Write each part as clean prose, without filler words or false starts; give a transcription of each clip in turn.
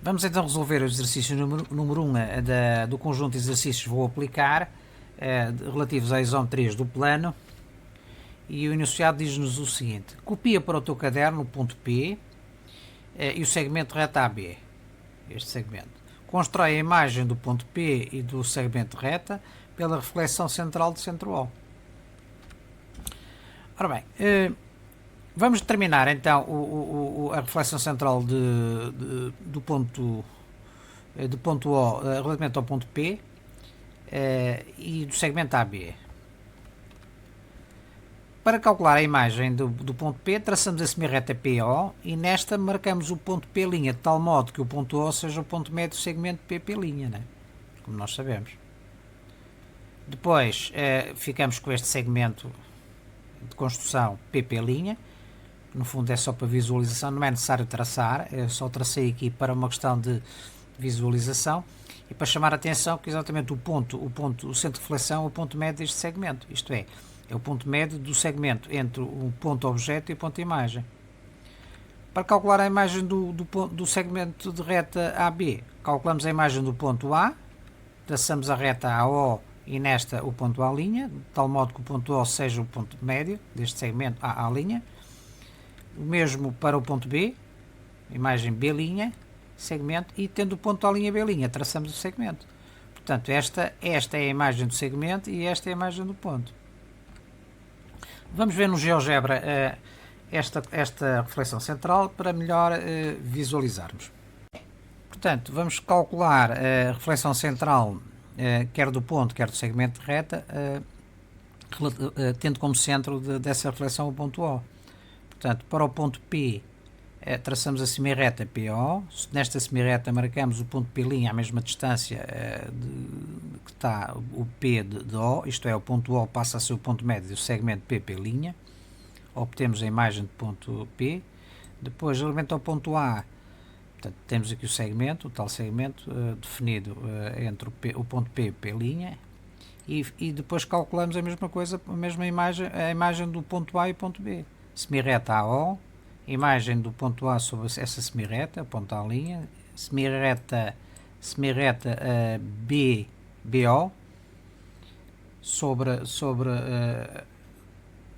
Vamos então resolver o exercício número 1 do conjunto de exercícios que vou aplicar, relativos às isometrias do plano. E o enunciado diz-nos o seguinte: copia para o teu caderno o ponto P e o segmento reta AB. Este segmento. Constrói a imagem do ponto P e do segmento reta pela reflexão central do centro O. Ora bem, vamos determinar então a reflexão central do ponto O relativamente ao ponto P e do segmento AB. Para calcular a imagem do ponto P, traçamos a semirreta PO e nesta marcamos o ponto P' de tal modo que o ponto O seja o ponto médio do segmento PP', né? Como nós sabemos. Depois ficamos com este segmento de construção PP', no fundo é só para visualização, não é necessário traçar, eu só tracei aqui para uma questão de visualização e para chamar a atenção que exatamente o centro de reflexão é o ponto médio deste segmento, isto é o ponto médio do segmento entre o ponto objeto e o ponto imagem. Para calcular a imagem do segmento de reta AB, calculamos a imagem do ponto A, traçamos a reta AO e nesta o ponto A', de tal modo que o ponto O seja o ponto médio deste segmento AA'. O mesmo para o ponto B, imagem B', segmento, e tendo o ponto A'B', traçamos o segmento. Portanto, esta é a imagem do segmento e esta é a imagem do ponto. Vamos ver no GeoGebra esta reflexão central para melhor visualizarmos. Portanto, vamos calcular a reflexão central quer do ponto, quer do segmento de reta, tendo como centro dessa reflexão o ponto O. Portanto, para o ponto P, traçamos a semirreta PO. Nesta semirreta marcamos o ponto P' à mesma distância que está o P de O, isto é, o ponto O passa a ser o ponto médio do segmento PP'. Obtemos a imagem do ponto P. Depois, relativamente ao ponto A, portanto, temos aqui o segmento, o tal segmento definido entre o ponto P e P'. E depois calculamos a mesma coisa, a imagem do ponto A e ponto B. Semirreta AO, imagem do ponto A sobre essa semirreta, ponto A', semirreta BO,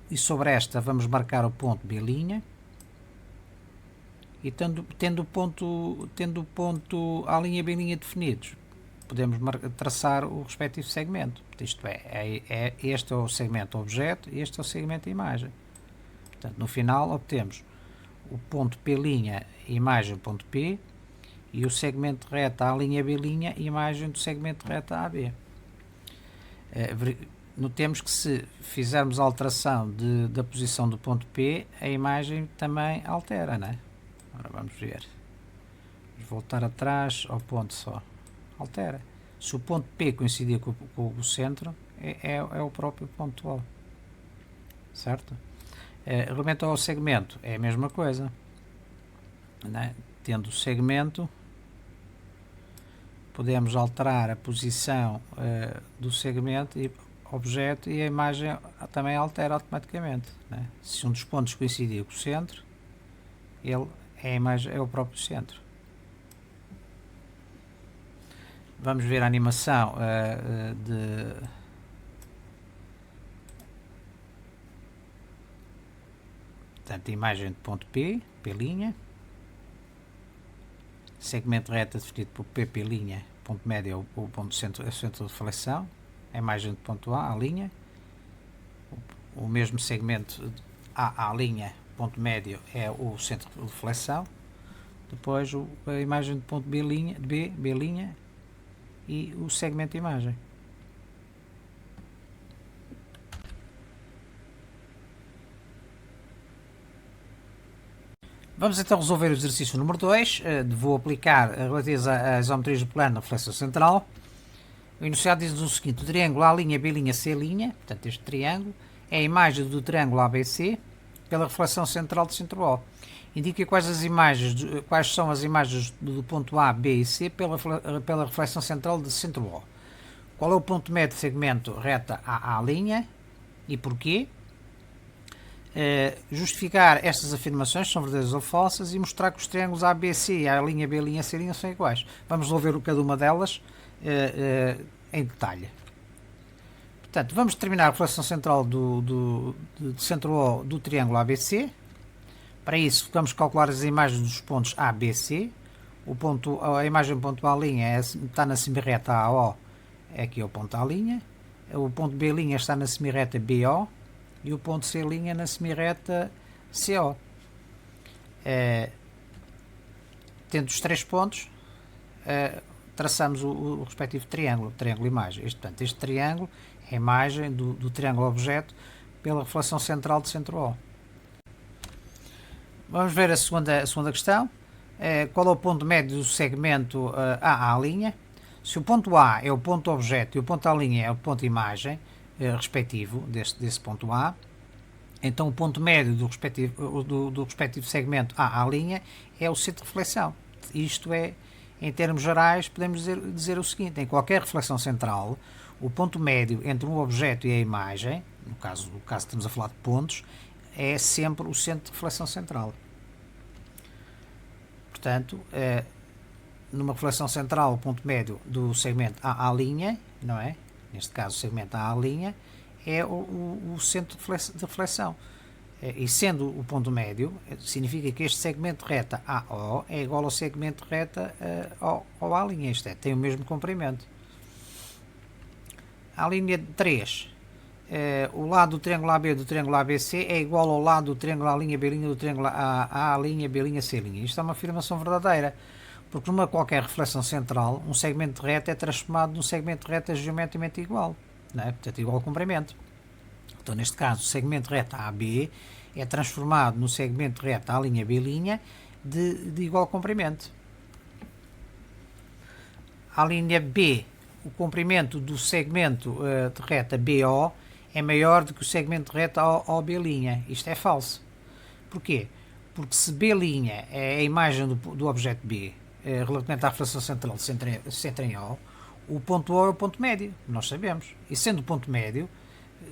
e sobre esta vamos marcar o ponto B', e tendo o ponto A'B' definidos, podemos traçar o respectivo segmento. Isto este é o segmento objeto e este é o segmento imagem. Portanto, no final obtemos o ponto P', imagem do ponto P, e o segmento reta A'B', imagem do segmento reta AB. Notemos que se fizermos a alteração da posição do ponto P, a imagem também altera, não é? Agora vamos ver. Vamos voltar atrás ao ponto só. Altera. Se o ponto P coincidir com o centro, é o próprio ponto O. Certo? Relativamente ao segmento, é a mesma coisa. Né? Tendo o segmento, podemos alterar a posição do segmento e objeto e a imagem também altera automaticamente. Né? Se um dos pontos coincidir com o centro, a imagem é o próprio centro. Vamos ver a animação Portanto, a imagem de ponto P', segmento reta definido por PP', ponto médio é o ponto centro de reflexão, a imagem de ponto A', o mesmo segmento AA', ponto médio é o centro de reflexão, depois a imagem de ponto B' e o segmento de imagem. Vamos então resolver o exercício número 2. Vou aplicar relativos às isometrias do plano na reflexão central. O enunciado diz-nos o seguinte: o triângulo A'B', C', portanto este triângulo, é a imagem do triângulo ABC pela reflexão central do centro O. Indica quais são as imagens do ponto A, B e C pela reflexão central do centro O. Qual é o ponto médio do segmento reta AA' e porquê? justificar estas afirmações, são verdadeiras ou falsas, e mostrar que os triângulos ABC e a linha B, C são iguais. Vamos resolver cada uma delas em detalhe. Portanto, vamos determinar a reflexão central do centro O do triângulo ABC. Para isso, vamos calcular as imagens dos pontos A, B, C. A imagem ponto A' está na semirreta AO, aqui é o ponto A'. O ponto B' está na semirreta BO e o ponto C' na semirreta CO. Tendo os três pontos, traçamos o respectivo triângulo imagem. Portanto, este triângulo é a imagem do triângulo objeto pela reflexão central do centro O. Vamos ver a segunda questão. Qual é o ponto médio do segmento AA'? Se o ponto A é o ponto objeto e o ponto A' é o ponto imagem respectivo desse ponto A, então o ponto médio do respectivo segmento AA' é o centro de reflexão. Isto é, em termos gerais, podemos dizer o seguinte: em qualquer reflexão central, o ponto médio entre um objeto e a imagem, no caso estamos a falar de pontos, é sempre o centro de reflexão central. Portanto, numa reflexão central, o ponto médio do segmento AA', não é? Neste caso, o segmento AA' é o centro de reflexão. E sendo o ponto médio, significa que este segmento de reta AO é igual ao segmento de reta ao A'. Isto é, tem o mesmo comprimento. A linha 3. O lado do triângulo AB do triângulo ABC é igual ao lado do triângulo A'B' do triângulo A'B', C'. Isto é uma afirmação verdadeira, porque numa qualquer reflexão central, um segmento de reta é transformado num segmento de reta geometricamente igual, não é? Portanto, igual ao comprimento. Então, neste caso, o segmento de reta AB é transformado no segmento de reta A'B' de igual comprimento. A linha B, o comprimento do segmento de reta BO é maior do que o segmento de reta OB'. Isto é falso. Porquê? Porque se B' é a imagem do objeto B relativamente à reflexão central de centro em O, o ponto O é o ponto médio, nós sabemos. E sendo o ponto médio,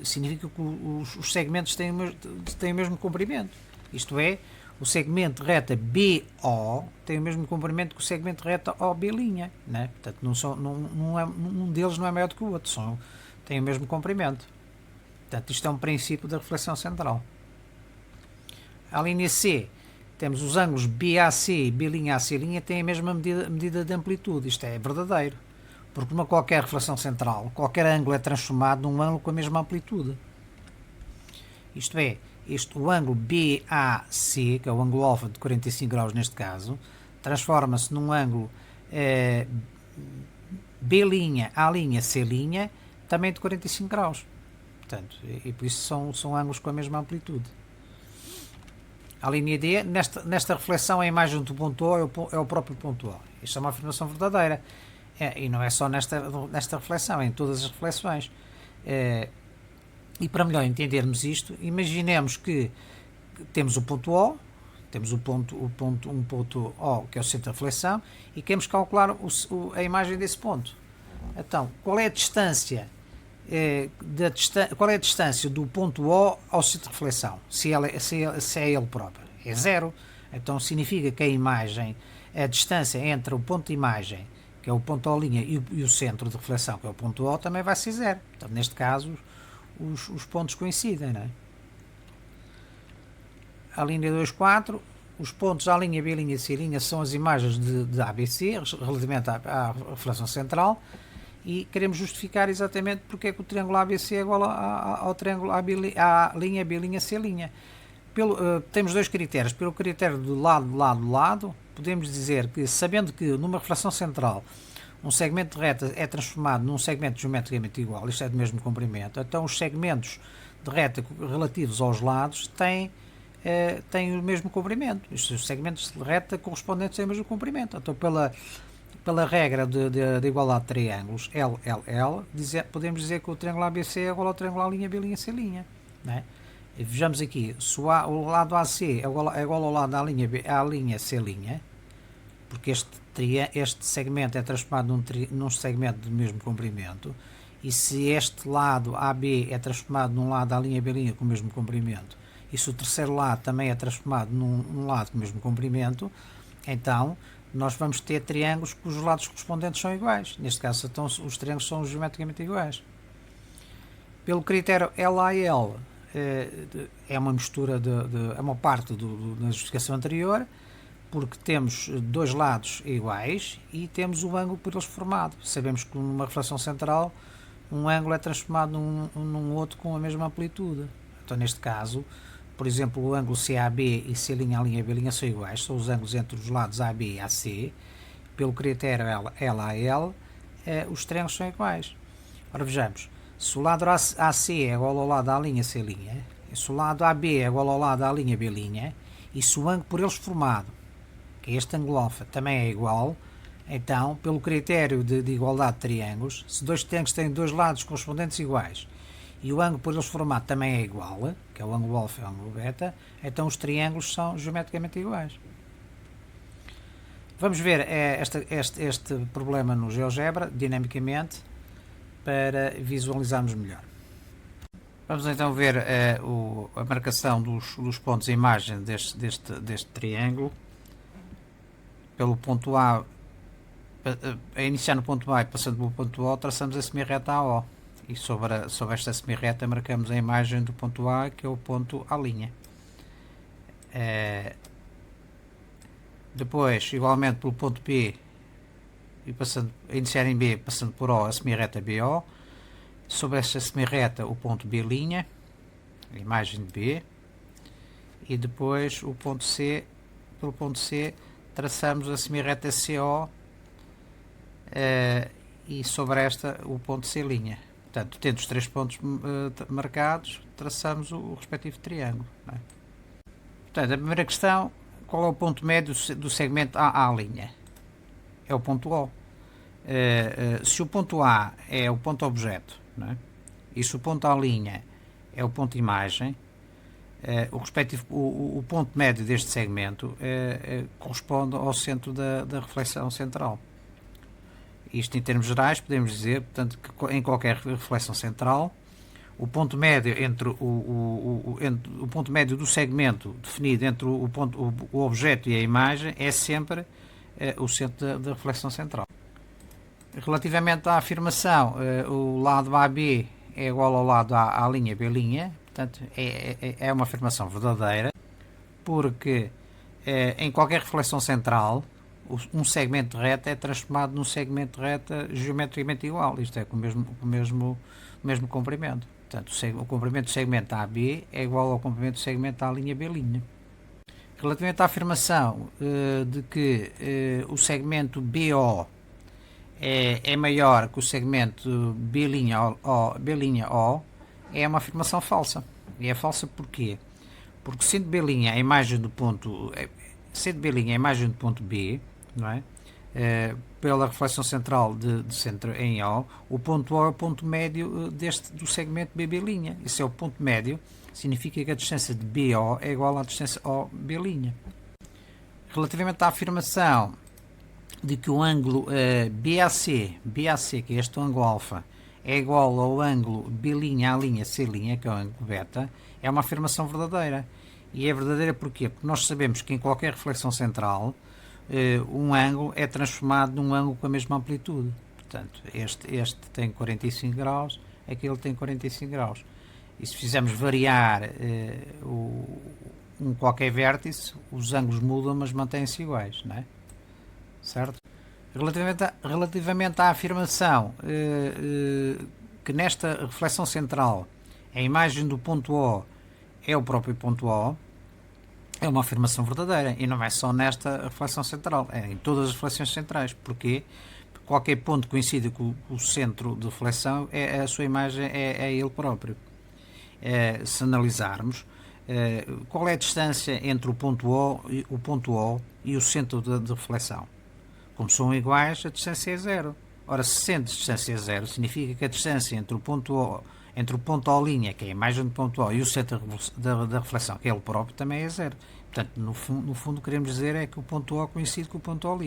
significa que os segmentos têm o mesmo comprimento. Isto é, o segmento de reta BO tem o mesmo comprimento que o segmento de reta OB'. Né? Portanto, um deles não é maior do que o outro, têm o mesmo comprimento. Portanto, isto é um princípio da reflexão central. A linha C, temos os ângulos BAC e B'AC' têm a mesma medida de amplitude. Isto é verdadeiro, porque numa qualquer reflexão central, qualquer ângulo é transformado num ângulo com a mesma amplitude. Isto é, o ângulo BAC, que é o ângulo alfa de 45 graus neste caso, transforma-se num ângulo B'A', C' também de 45 graus. Portanto, e por isso são ângulos com a mesma amplitude. A linha D, nesta reflexão, a imagem do ponto O é o próprio ponto O. Isto é uma afirmação verdadeira. E não é só nesta reflexão, é em todas as reflexões. E para melhor entendermos isto, imaginemos que temos o ponto O, temos um ponto O, que é o centro da reflexão, e queremos calcular a imagem desse ponto. Então, qual é a distância? Qual é a distância do ponto O ao centro de reflexão? Se é ele próprio. É zero. Então significa que a distância entre o ponto de imagem, que é o ponto O' e o centro de reflexão, que é o ponto O, também vai ser zero. Então, neste caso, os pontos coincidem. Não é? A linha 2,4, os pontos A', B', C' são as imagens de ABC, relativamente à reflexão central. E queremos justificar exatamente porque é que o triângulo ABC é igual ao triângulo A', B', C'. Temos dois critérios. Pelo critério do lado, podemos dizer que, sabendo que numa reflexão central um segmento de reta é transformado num segmento geometricamente igual, isto é do mesmo comprimento, então os segmentos de reta relativos aos lados têm o mesmo comprimento. Os segmentos de reta correspondentes têm o mesmo comprimento. Então, pela regra de igualdade de triângulos LLL, podemos dizer que o triângulo ABC é igual ao triângulo A'B', C'. Né? E vejamos aqui, se o lado AC é igual ao lado A'C', porque este segmento é transformado num segmento do mesmo comprimento, e se este lado AB é transformado num lado A'B' com o mesmo comprimento, e se o terceiro lado também é transformado num lado com o mesmo comprimento, então nós vamos ter triângulos cujos lados correspondentes são iguais. Neste caso, então, os triângulos são geometricamente iguais. Pelo critério LAL, é uma mistura é uma parte da justificação anterior, porque temos dois lados iguais e temos o ângulo por eles formado. Sabemos que numa reflexão central um ângulo é transformado num outro com a mesma amplitude. Então, neste caso, por exemplo, o ângulo CAB e C'B' são iguais, são os ângulos entre os lados AB e AC. Pelo critério LAL, os triângulos são iguais. Ora, vejamos, se o lado AC é igual ao lado A'C', se o lado AB é igual ao lado A'B', e se o ângulo por eles formado, que é este ângulo alfa, também é igual, então, pelo critério de igualdade de triângulos, se dois triângulos têm dois lados correspondentes iguais e o ângulo por eles formado também é igual, que é o ângulo alfa e o ângulo beta, então os triângulos são geometricamente iguais. Vamos ver este problema no GeoGebra, dinamicamente, para visualizarmos melhor. Vamos então ver a marcação dos pontos de imagem deste triângulo. Pelo ponto A, a iniciar no ponto A e passando pelo ponto O, traçamos a semirreta AO. E sobre esta semirreta marcamos a imagem do ponto A, que é o ponto A'. Depois, igualmente pelo ponto B, e a iniciar em B, passando por O, a semirreta BO. Sobre esta semirreta, o ponto B', a imagem de B. E depois o ponto C, pelo ponto C, traçamos a semirreta CO e sobre esta o ponto C'. Portanto, tendo os três pontos marcados, traçamos o respectivo triângulo. Não é? Portanto, a primeira questão, qual é o ponto médio do segmento AA'? É o ponto O. Se o ponto A é o ponto objeto, não é? E se o ponto A' é o ponto imagem, o ponto médio deste segmento corresponde ao centro da reflexão central. Isto, em termos gerais, podemos dizer, portanto, que em qualquer reflexão central, o ponto médio entre o ponto médio do segmento definido entre o objeto e a imagem é sempre o centro da reflexão central. Relativamente à afirmação, o lado AB é igual ao lado A'B', portanto, é uma afirmação verdadeira, porque em qualquer reflexão central, um segmento de reta é transformado num segmento de reta geometricamente igual, isto é, com o mesmo comprimento. Portanto, o comprimento do segmento AB é igual ao comprimento do segmento A'B'. Relativamente à afirmação de que o segmento BO é maior que o segmento B'O, é uma afirmação falsa. E é falsa porquê? Porque sendo B' a imagem do ponto B, não é? Pela reflexão central de centro em O, o ponto O é o ponto médio do segmento BB'. Esse é o ponto médio, significa que a distância de BO é igual à distância OB'. Relativamente à afirmação de que o ângulo BAC, que é este ângulo alfa, é igual ao ângulo B'A', C', que é o ângulo beta, é uma afirmação verdadeira. E é verdadeira porquê? Porque nós sabemos que em qualquer reflexão central, um ângulo é transformado num ângulo com a mesma amplitude. Portanto, este tem 45 graus, aquele tem 45 graus. E se fizermos variar qualquer vértice, os ângulos mudam, mas mantêm-se iguais, não é? Certo? Relativamente à afirmação que nesta reflexão central a imagem do ponto O é o próprio ponto O, é uma afirmação verdadeira, e não é só nesta reflexão central, é em todas as reflexões centrais. Porquê? Porque qualquer ponto que coincida com o centro de reflexão, a sua imagem é ele próprio. Se analisarmos qual é a distância entre o ponto O e o centro de reflexão, como são iguais, a distância é zero. Ora, se sendo distância é zero, significa que a distância entre o ponto O, que é a imagem do ponto O, e o centro da reflexão, que é ele próprio, também é zero. Portanto, no fundo queremos dizer é que o ponto O coincide com o ponto O'.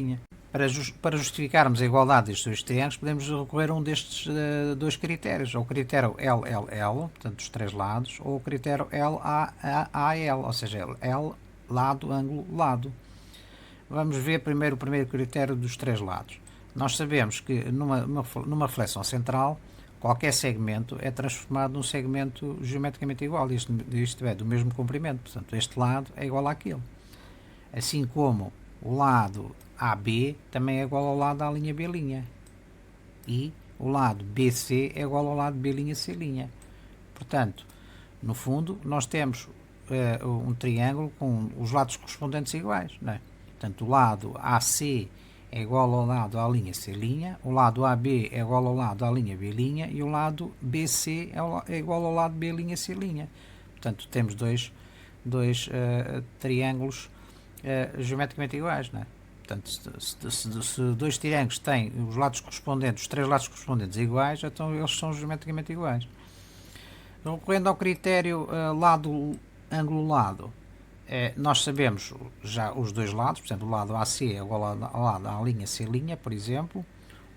Para justificarmos a igualdade destes dois triângulos, podemos recorrer a um destes dois critérios, ou o critério LLL, portanto, dos três lados, ou o critério LAAL, ou seja, L, lado, ângulo, lado. Vamos ver primeiro o primeiro critério dos três lados. Nós sabemos que numa flexão central, qualquer segmento é transformado num segmento geometricamente igual, isto é, do mesmo comprimento, portanto, este lado é igual àquele. Assim como o lado AB também é igual ao lado da linha B', e o lado BC é igual ao lado B', C'. Portanto, no fundo, nós temos um triângulo com os lados correspondentes iguais, não é? Portanto, o lado AC é igual ao lado à linha C', o lado AB é igual ao lado à linha B' e o lado BC é igual ao lado B', C'. Portanto, temos dois triângulos geometricamente iguais, não é? Portanto, se dois triângulos têm os lados correspondentes, os três lados correspondentes iguais, então eles são geometricamente iguais. Recorrendo ao critério lado, ângulo, lado, nós sabemos já os dois lados, por exemplo, o lado AC é igual ao lado à linha C', por exemplo,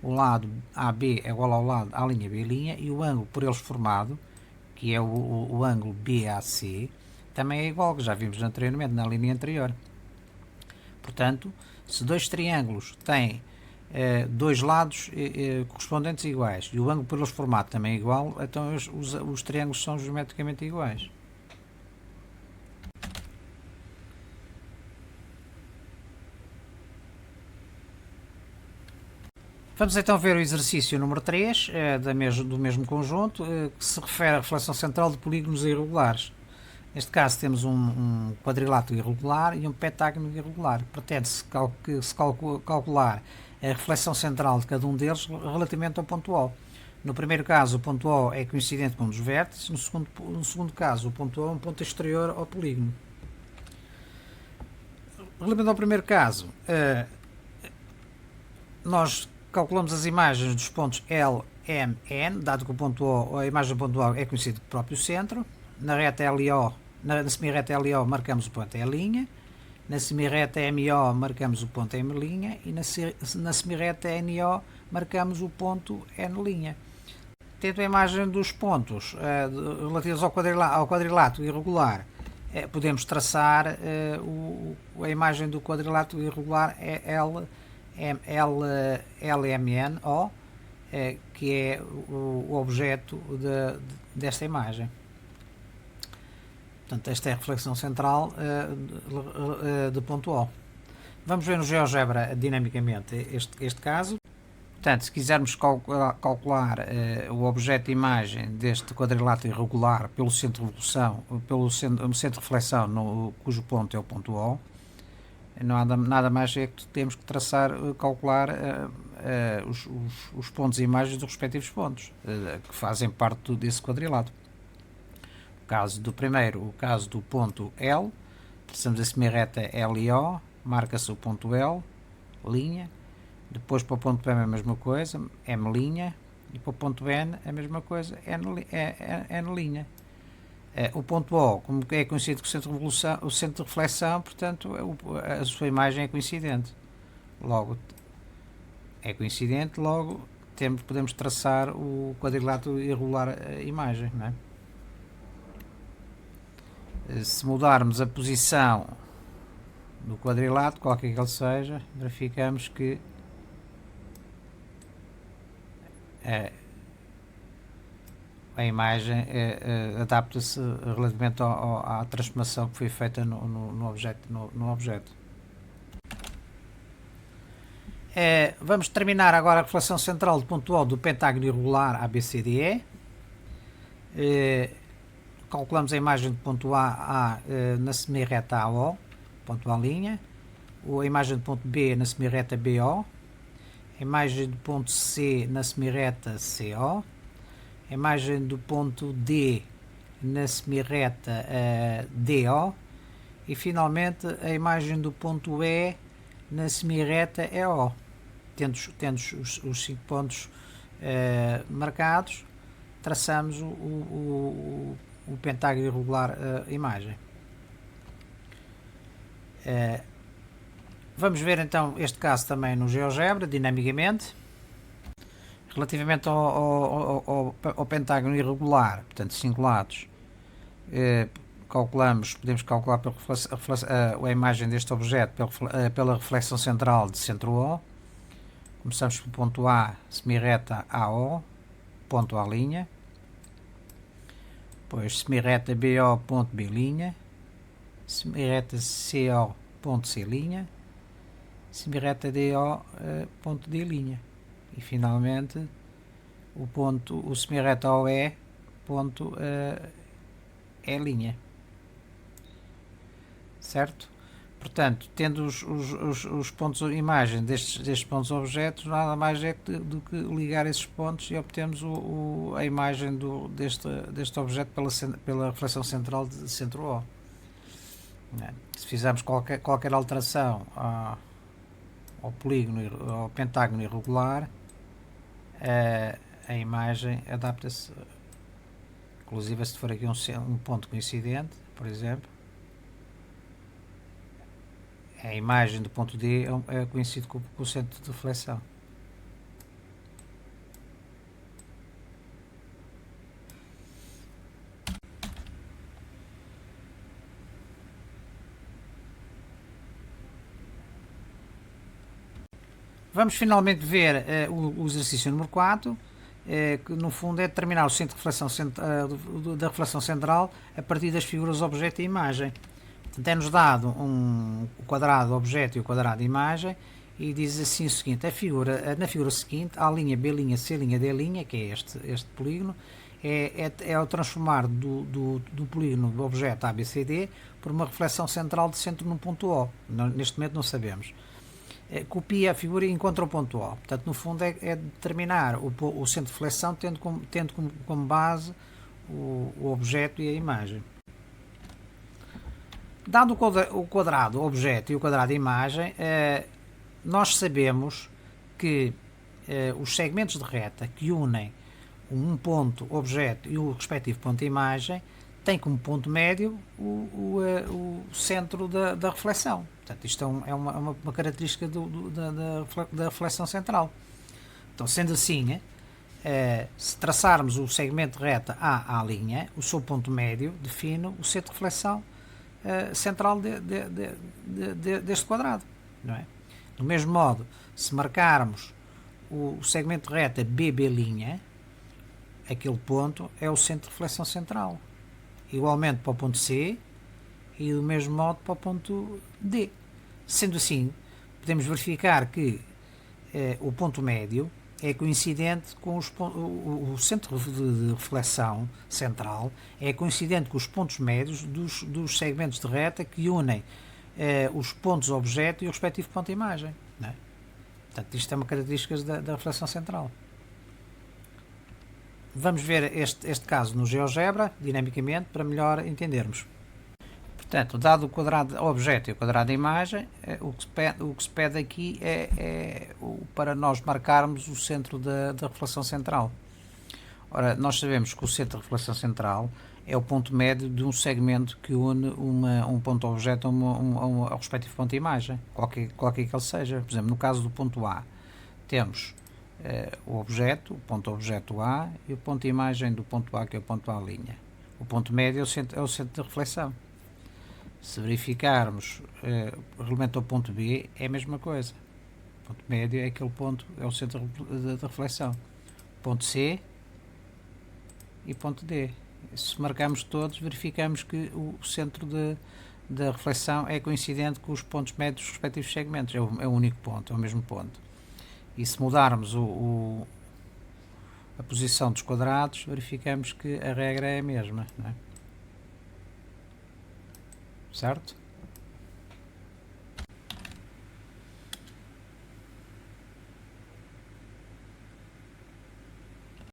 o lado AB é igual ao lado à linha B', e o ângulo por eles formado, que é o ângulo BAC, também é igual, que já vimos anteriormente na linha anterior. Portanto, se dois triângulos têm dois lados correspondentes iguais e o ângulo por eles formado também é igual, então os triângulos são geometricamente iguais. Vamos então ver o exercício número 3 do mesmo conjunto, que se refere à reflexão central de polígonos irregulares. Neste caso temos um quadrilátero irregular e um pentágono irregular. Pretende-se calcular a reflexão central de cada um deles relativamente ao ponto O. No primeiro caso, o ponto O é coincidente com um dos vértices, no segundo caso, o ponto O é um ponto exterior ao polígono. Relativamente ao primeiro caso, nós calculamos as imagens dos pontos L, M, N, dado que o ponto O, a imagem do ponto O é conhecida como próprio centro. Na reta LO, na semirreta LO marcamos o ponto E', na semirreta MO marcamos o ponto M', e na semirreta NO marcamos o ponto N'. Tendo a imagem dos pontos relativos ao quadrilátero irregular, podemos traçar a imagem do quadrilátero irregular LMNO, que é o objeto desta imagem. Portanto, esta é a reflexão central de ponto O. Vamos ver no GeoGebra dinamicamente este caso. Portanto, se quisermos calcular o objeto de imagem deste quadrilátero irregular pelo centro de revolução, pelo centro de reflexão, cujo ponto é o ponto O, nada mais é que temos que calcular os pontos e imagens dos respectivos pontos que fazem parte desse quadrilátero. O caso do ponto L, traçamos a semirreta LO, marca-se o ponto L, linha, depois para o ponto M a mesma coisa, M', e para o ponto N a mesma coisa, N'. O ponto O, como é conhecido como o centro de reflexão, portanto a sua imagem é coincidente. Logo, podemos traçar o quadrilátero irregular imagem, não é? Se mudarmos a posição do quadrilátero, qualquer que ele seja, verificamos que a imagem adapta-se relativamente à transformação que foi feita no objeto. Vamos terminar agora a reflexão central do ponto O do pentágono irregular ABCDE. Calculamos a imagem do ponto A na semirreta AO, ponto A', a imagem do ponto B na semirreta BO, a imagem do ponto C na semirreta CO, a imagem do ponto D na semirreta DO e finalmente a imagem do ponto E na semirreta EO. Tendo os 5 pontos marcados, traçamos o pentágono irregular imagem. Vamos ver então este caso também no GeoGebra, dinamicamente. Relativamente ao pentágono irregular, portanto 5 lados, podemos calcular a imagem deste objeto pela reflexão central de centro O. Começamos pelo ponto A, semirreta AO, ponto A', depois semirreta BO, ponto B', semirreta CO, ponto C', semirreta DO, ponto D', e finalmente o semirreta OE, ponto E', certo? Portanto, tendo os pontos de imagem destes pontos objetos, nada mais é do que ligar esses pontos e obtemos a imagem deste objeto pela reflexão central de centro O. Se fizermos qualquer alteração ao polígono, ao pentágono irregular, a imagem adapta-se, inclusive se for aqui um ponto coincidente, por exemplo, a imagem do ponto D é conhecido como o centro de reflexão. Vamos finalmente ver o exercício número 4, que no fundo é determinar o centro de reflexão da reflexão central a partir das figuras objeto e imagem. Portanto, é-nos dado o quadrado objeto e o quadrado imagem, e diz assim o seguinte: na figura seguinte, A', B', C', D', que é este polígono, é o transformar do polígono do objeto ABCD por uma reflexão central de centro num ponto O. Neste momento não sabemos. Copia a figura e encontra o ponto O. Portanto, no fundo é determinar o centro de reflexão tendo como base o objeto e a imagem. Dado o quadrado objeto e o quadrado imagem, nós sabemos que os segmentos de reta que unem um ponto objeto e o respectivo ponto imagem têm como ponto médio o centro da reflexão. Portanto, isto é uma característica da reflexão central. Então, sendo assim, se traçarmos o segmento de reta A', o seu ponto médio define o centro de reflexão central deste quadrado. Não é? Do mesmo modo, se marcarmos o segmento de reta BB', aquele ponto é o centro de reflexão central. Igualmente para o ponto C e do mesmo modo para o ponto D. Sendo assim, podemos verificar que o ponto médio é coincidente com o centro de reflexão central, é coincidente com os pontos médios dos segmentos de reta que unem os pontos objeto e o respectivo ponto imagem. Não é? Portanto, isto é uma característica da reflexão central. Vamos ver este caso no GeoGebra, dinamicamente, para melhor entendermos. Portanto, dado o quadrado objeto e o quadrado imagem, o que se pede aqui é para nós marcarmos o centro da reflexão central. Ora, nós sabemos que o centro de reflexão central é o ponto médio de um segmento que une um ponto objeto ao respectivo ponto imagem, qualquer que ele seja. Por exemplo, no caso do ponto A, temos o objeto, o ponto objeto A, e o ponto imagem do ponto A, que é o ponto A'. O ponto médio é o centro de reflexão. Se verificarmos relativamente ao ponto B, é a mesma coisa. O ponto médio é aquele ponto, é o centro de reflexão. Ponto C e ponto D. Se marcarmos todos, verificamos que o centro da reflexão é coincidente com os pontos médios dos respectivos segmentos. É o único ponto, é o mesmo ponto. E se mudarmos a posição dos quadrados, verificamos que a regra é a mesma. Não é? Certo?